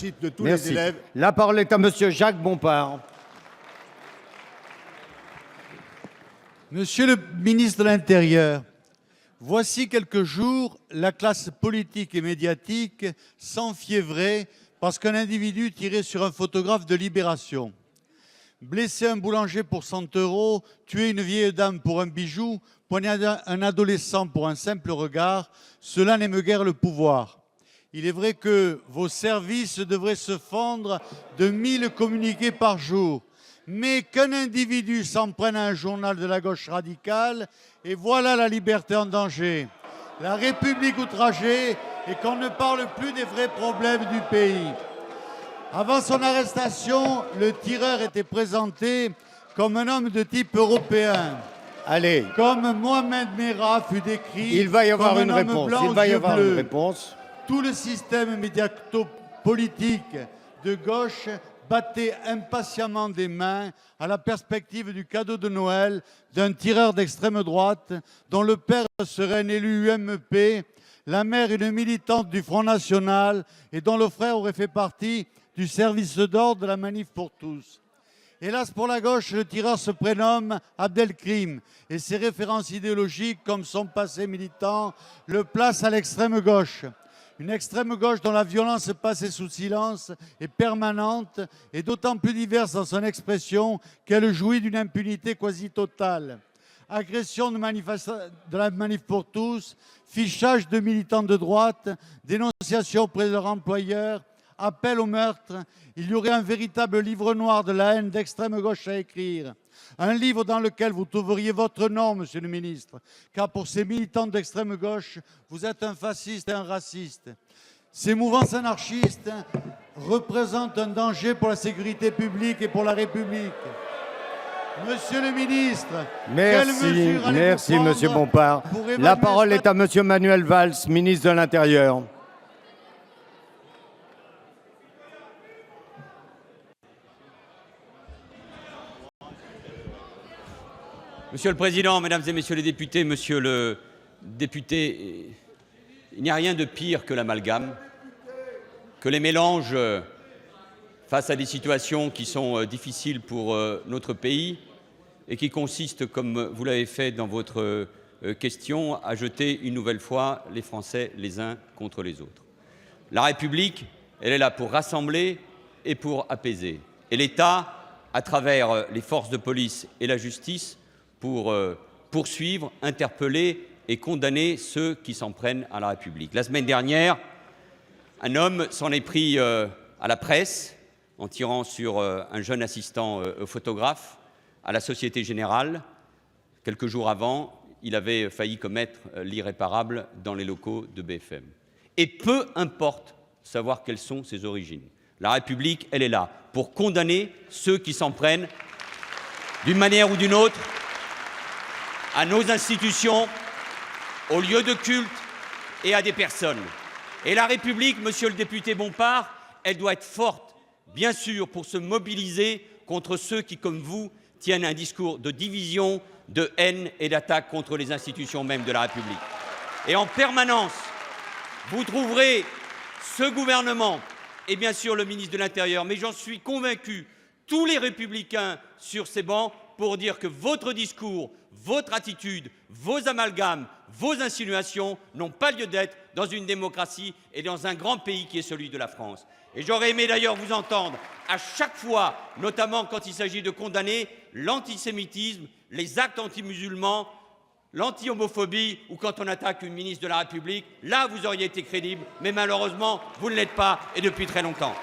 de tous Merci. les élèves. La parole est à Monsieur Jacques Bompard. Monsieur le ministre de l'Intérieur, voici quelques jours, la classe politique et médiatique s'enfiévrait parce qu'un individu tirait sur un photographe de Libération. Blesser un boulanger pour 100 €, tuer une vieille dame pour un bijou, poignarder un adolescent pour un simple regard, cela n'aime guère le pouvoir. Il est vrai que vos services devraient se fendre de 1000 communiqués par jour. Mais qu'un individu s'en prenne à un journal de la gauche radicale, et voilà la liberté en danger. La République outragée, et qu'on ne parle plus des vrais problèmes du pays. Avant son arrestation, le tireur était présenté comme un homme de type européen. Allez, Comme Mohamed Merah fut décrit il va y avoir comme une un homme réponse. blanc Il va y aux yeux avoir bleus. une réponse. Tout le système médiato-politique de gauche battait impatiemment des mains à la perspective du cadeau de Noël d'un tireur d'extrême droite dont le père serait un élu UMP, la mère une militante du Front National et dont le frère aurait fait partie du service d'ordre de la Manif pour tous. Hélas pour la gauche, le tireur se prénomme Abdelkrim et ses références idéologiques comme son passé militant le placent à l'extrême gauche. Une extrême gauche dont la violence passée sous silence est permanente et d'autant plus diverse dans son expression qu'elle jouit d'une impunité quasi totale. Agression de la Manif pour tous, fichage de militants de droite, dénonciation auprès de leur employeur, appel au meurtre, il y aurait un véritable livre noir de la haine d'extrême gauche à écrire. Un livre dans lequel vous trouveriez votre nom, monsieur le ministre, car pour ces militants d'extrême gauche, vous êtes un fasciste et un raciste. Ces mouvances anarchistes représentent un danger pour la sécurité publique et pour la République. Monsieur le ministre, Merci, monsieur Bompard. La parole est à monsieur Manuel Valls, ministre de l'Intérieur. Monsieur le Président, Mesdames et Messieurs les députés, Monsieur le député, il n'y a rien de pire que l'amalgame, que les mélanges face à des situations qui sont difficiles pour notre pays et qui consistent, comme vous l'avez fait dans votre question, à jeter une nouvelle fois les Français les uns contre les autres. La République, elle est là pour rassembler et pour apaiser. Et l'État, à travers les forces de police et la justice, pour poursuivre, interpeller et condamner ceux qui s'en prennent à la République. La semaine dernière, un homme s'en est pris à la presse en tirant sur un jeune assistant photographe à la Société Générale. Quelques jours avant, il avait failli commettre l'irréparable dans les locaux de BFM. Et peu importe savoir quelles sont ses origines. La République, elle est là pour condamner ceux qui s'en prennent d'une manière ou d'une autre à nos institutions, aux lieux de culte et à des personnes. Et la République, monsieur le député Bompard, elle doit être forte, bien sûr, pour se mobiliser contre ceux qui, comme vous, tiennent un discours de division, de haine et d'attaque contre les institutions mêmes de la République. Et en permanence, vous trouverez ce gouvernement et bien sûr le ministre de l'Intérieur, mais j'en suis convaincu, tous les républicains sur ces bancs pour dire que votre discours, votre attitude, vos amalgames, vos insinuations n'ont pas lieu d'être dans une démocratie et dans un grand pays qui est celui de la France. Et j'aurais aimé d'ailleurs vous entendre à chaque fois, notamment quand il s'agit de condamner l'antisémitisme, les actes anti-musulmans, l'anti-homophobie ou quand on attaque une ministre de la République. Là, vous auriez été crédible, mais malheureusement, vous ne l'êtes pas et depuis très longtemps.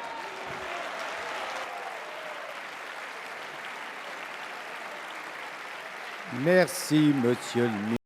Merci, monsieur le ministre.